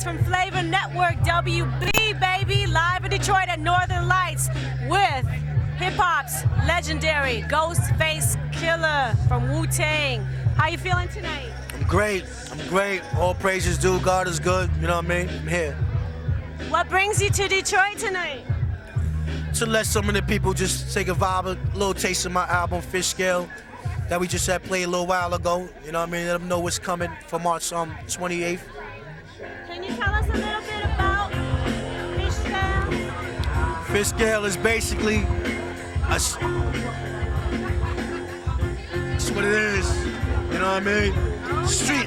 from Flavor Network WB, baby, live in Detroit at Northern Lights with hip-hop's legendary Ghostface Killer from Wu-Tang. How you feeling tonight? I'm great. All praises due. God is good. You know what I mean? I'm here. What brings you to Detroit tonight? To let some of the people just take a vibe, a little taste of my album, Fish Scale, that we just had played a little while ago. You know what I mean? Let them know what's coming for March 28th. Can you tell us a little bit about Fish Scale? Fish Scale is basically it's what it is. You know what I mean?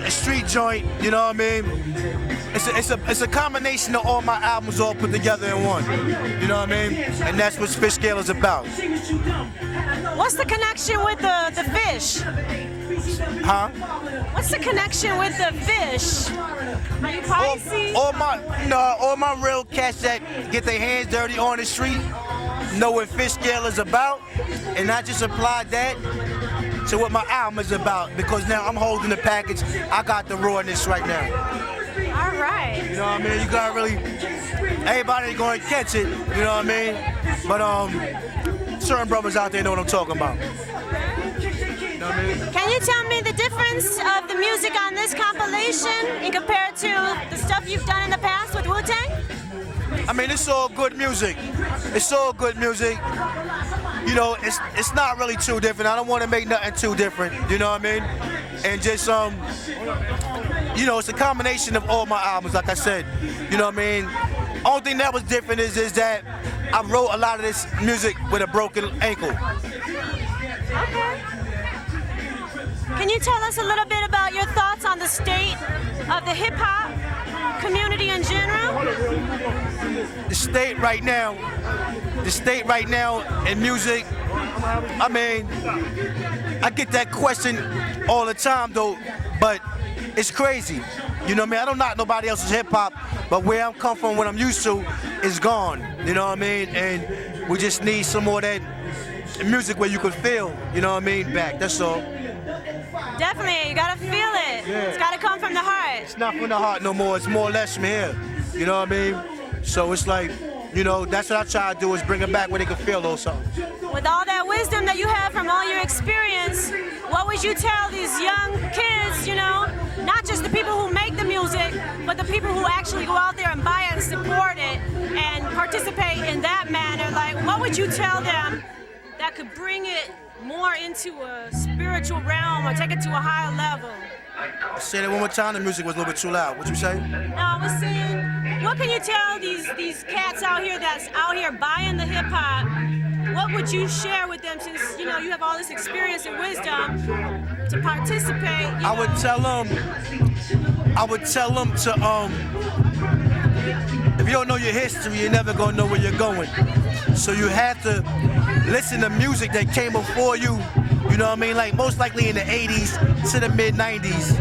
A street joint. You know what I mean? It's a combination of all my albums all put together in one. You know what I mean? And that's what Fish Scale is about. What's the connection with the fish? Huh? What's the connection with the fish? Are you Pisces? All my real cats that get their hands dirty on the street know what Fish Scale is about, and I just applied that to what my album is about, because now I'm holding the package. I got the rawness right now. All right. You know what I mean? You gotta really, everybody ain't gonna catch it, you know what I mean? But certain brothers out there know what I'm talking about. You know what I mean? Can you tell me the difference of the music on this compilation in compared to the stuff you've done in the past with Wu-Tang? I mean, it's all good music. It's all good music. You know, it's not really too different. I don't want to make nothing too different. You know what I mean? And just you know, it's a combination of all my albums, like I said. You know what I mean? Only thing that was different is that I wrote a lot of this music with a broken ankle. Okay. Can you tell us a little bit about your thoughts on the state of the hip-hop community in general? The state right now in music, I mean, I get that question all the time though, but it's crazy. You know what I mean? I don't knock nobody else's hip-hop, but where I'm come from, what I'm used to, is gone. You know what I mean? And we just need some more of that music where you could feel, you know what I mean, back. That's all. Definitely, you gotta feel it. Yeah. It's gotta come from the heart. It's not from the heart no more. It's more or less from here. You know what I mean? So it's like, you know, that's what I try to do, is bring it back where they can feel those songs. With all that wisdom that you have from all your experience, what would you tell these young kids, you know, not just the people who make the music, but the people who actually go out there and buy it and support it and participate in that manner? Like, what would you tell them that could bring it more into a spiritual realm or take it to a higher level? Say that one more time. The music was a little bit too loud. What'd you say? No, I was saying, what can you tell these cats out here that's out here buying the hip hop? What would you share with them, since you know you have all this experience and wisdom to participate? I would tell them to if you don't know your history, you're never gonna know where you're going. So you have to listen to music that came before you. You know what I mean? Like most likely in the 80s to the mid 90s.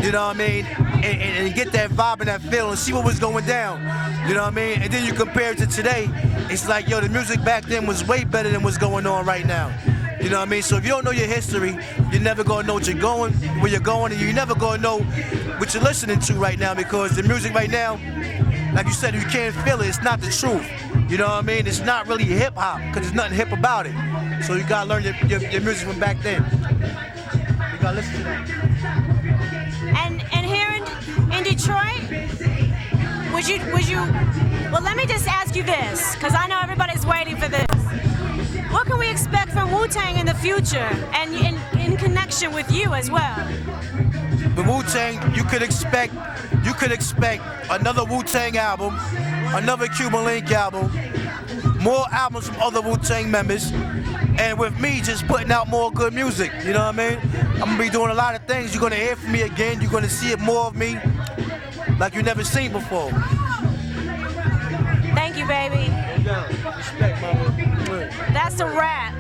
You know what I mean? And get that vibe and that feel and see what was going down. You know what I mean? And then you compare it to today. It's like, yo, the music back then was way better than what's going on right now. You know what I mean? So if you don't know your history, you're never gonna know where you're going, and you're never gonna know what you're listening to right now, because the music right now, like you said, you can't feel it. It's not the truth. You know what I mean? It's not really hip hop, because there's nothing hip about it. So you gotta learn your music from back then. You gotta listen to that. And here in Detroit, would you? Well, let me just ask you this, because I know everybody's waiting for this. What can we expect from Wu-Tang in the future, and in connection with you as well? The Wu-Tang, you could expect another Wu-Tang album, another Cuban Link album, more albums from other Wu-Tang members, and with me just putting out more good music. You know what I mean? I'm gonna be doing a lot of things. You're gonna hear from me again. You're gonna see it more of me, like you never seen before. Thank you, baby. Respect, mama. That's a wrap.